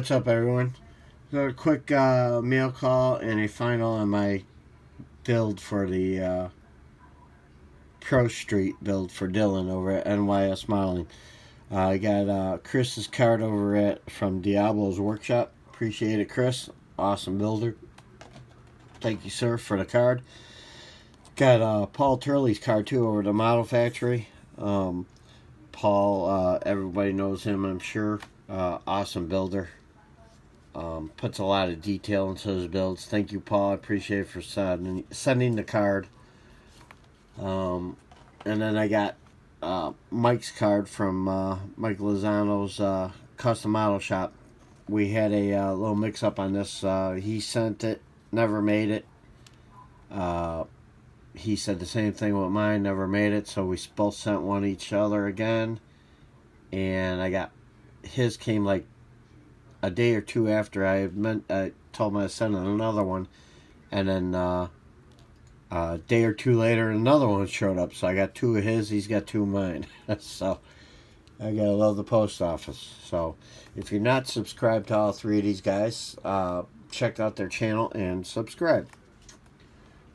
What's up, everyone? So a quick mail call and a final on my build for the Pro Street build for Dylan over at NYS Modeling. I got Chris's card over from Diablo's Workshop. Appreciate it, Chris. Awesome builder. Thank you, sir, for the card. Got Paul Turley's card too over at the Model Factory. Paul, everybody knows him, I'm sure. Awesome builder. Puts a lot of detail into his builds. Thank you, Paul. I appreciate it for sending the card. And then I got Mike's card from Mike Lozano's Custom Model Shop. We had a little mix-up on this. He sent it, never made it. He said the same thing with mine, never made it. So we both sent one each other again. And his came like a day or two after I told him I sent another one, and then a day or two later another one showed up. So I got two of his, he's got two of mine. So I gotta love the post office. So if you're not subscribed to all three of these guys, check out their channel and subscribe.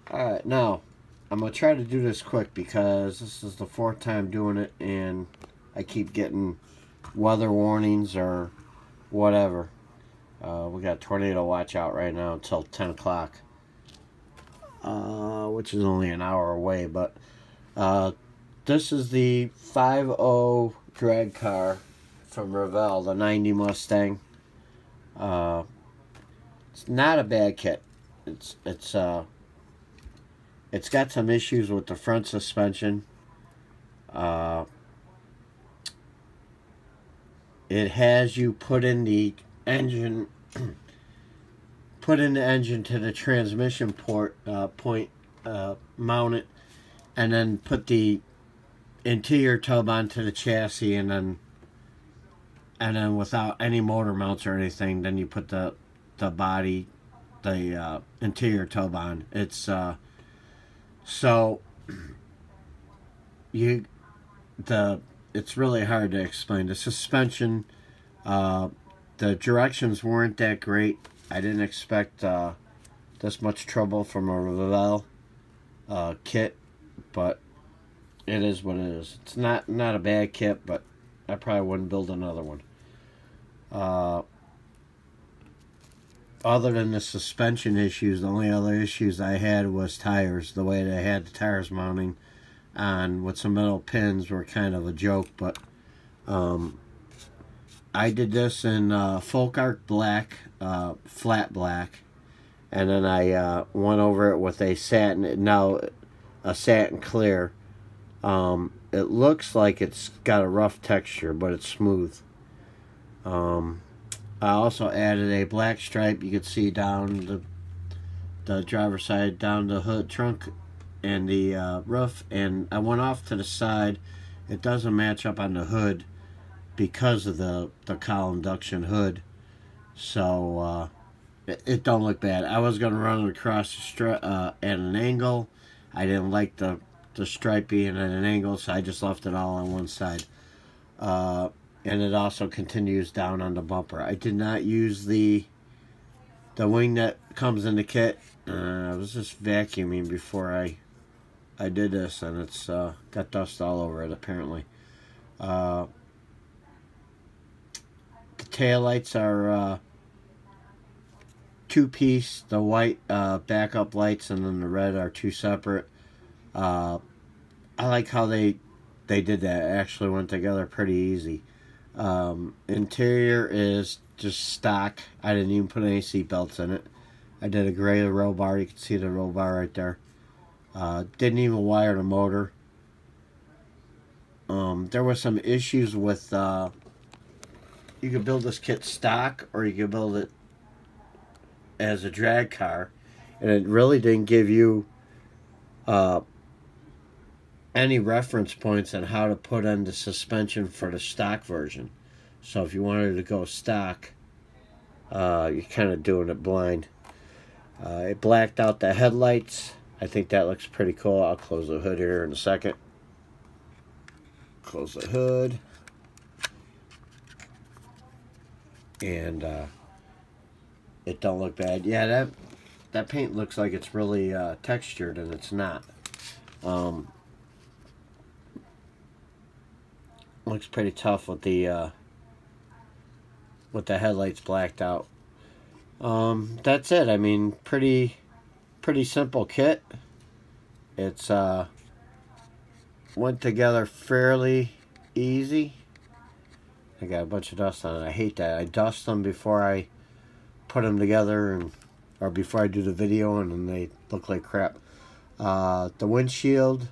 Alright, now I'm gonna try to do this quick because this is the fourth time doing it and I keep getting weather warnings or whatever. We got tornado watch out right now until 10 o'clock, which is only an hour away. But this is the 5.0 drag car from Revell, the 90 Mustang. It's not a bad kit. It's got some issues with the front suspension. It has you put in the engine, to the transmission point, mount it, and then put the interior tub onto the chassis, and then without any motor mounts or anything, then you put the body, the interior tub on. It's it's really hard to explain. The suspension, the directions weren't that great. I didn't expect this much trouble from a Revell kit, but it is what it is. It's not a bad kit, but I probably wouldn't build another one. Other than the suspension issues, the only other issues I had was tires. The way they had the tires mounting on with some metal pins were kind of a joke, but I did this in Folk Art Black, flat black, and then I went over it with a satin clear. It looks like it's got a rough texture, but it's smooth. I also added a black stripe. You could see down the driver's side, down the hood, trunk, and the roof, and I went off to the side. It doesn't match up on the hood because of the cowl induction hood, so it don't look bad. I was gonna run it across at an angle. I didn't like the stripe being at an angle, so I just left it all on one side. And it also continues down on the bumper. I did not use the wing that comes in the kit. I was just vacuuming before I did this, and it's got dust all over it apparently. The taillights are two-piece. The white backup lights and then the red are two separate. I like how they did that. It actually went together pretty easy. Interior is just stock. I didn't even put any seat belts in it. I did a gray roll bar. You can see the roll bar right there. Didn't even wire the motor. There were some issues with you could build this kit stock or you could build it as a drag car, and it really didn't give you any reference points on how to put in the suspension for the stock version. So if you wanted to go stock, you're kind of doing it blind. It blacked out the headlights. I think that looks pretty cool. I'll close the hood here in a second. Close the hood. And it don't look bad. Yeah, that paint looks like it's really textured, and it's not. Looks pretty tough with the headlights blacked out. That's it. I mean, pretty simple kit. It's went together fairly easy. I got a bunch of dust on it. I hate that. I dust them before I put them together, or before I do the video, and then they look like crap. The windshield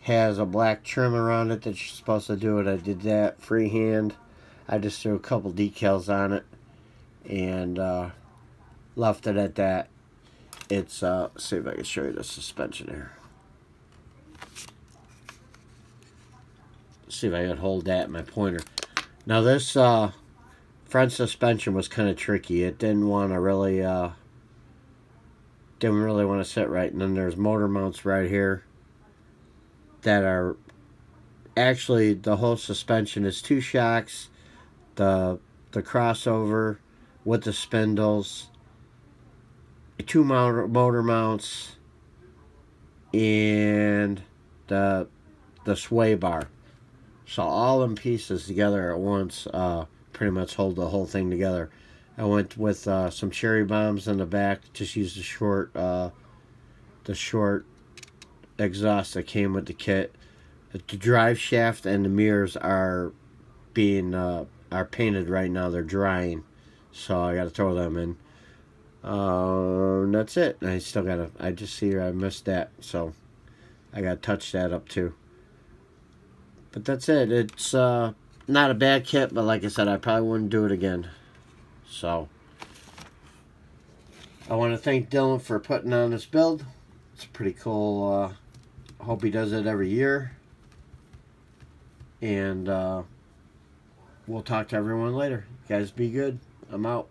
has a black trim around it that you're supposed to do it. I did that freehand. I just threw a couple decals on it and left it at that. It's let's see if I can show you the suspension here. See if I can hold that in my pointer. Now this front suspension was kind of tricky. It didn't want to really want to sit right. And then there's motor mounts right here that are actually, the whole suspension is 2 shocks, the crossover with the spindles, 2 motor mounts, and the sway bar. So all in pieces together at once pretty much hold the whole thing together. I went with some cherry bombs in the back. Just used the short exhaust that came with the kit. The drive shaft and the mirrors are being painted right now. They're drying, so I got to throw them in. That's it. I still gotta. I just see I missed that, so I gotta touch that up too. But that's it. It's not a bad kit, but like I said, I probably wouldn't do it again. So I want to thank Dylan for putting on this build. It's pretty cool. I hope he does it every year. And we'll talk to everyone later. You guys be good. I'm out.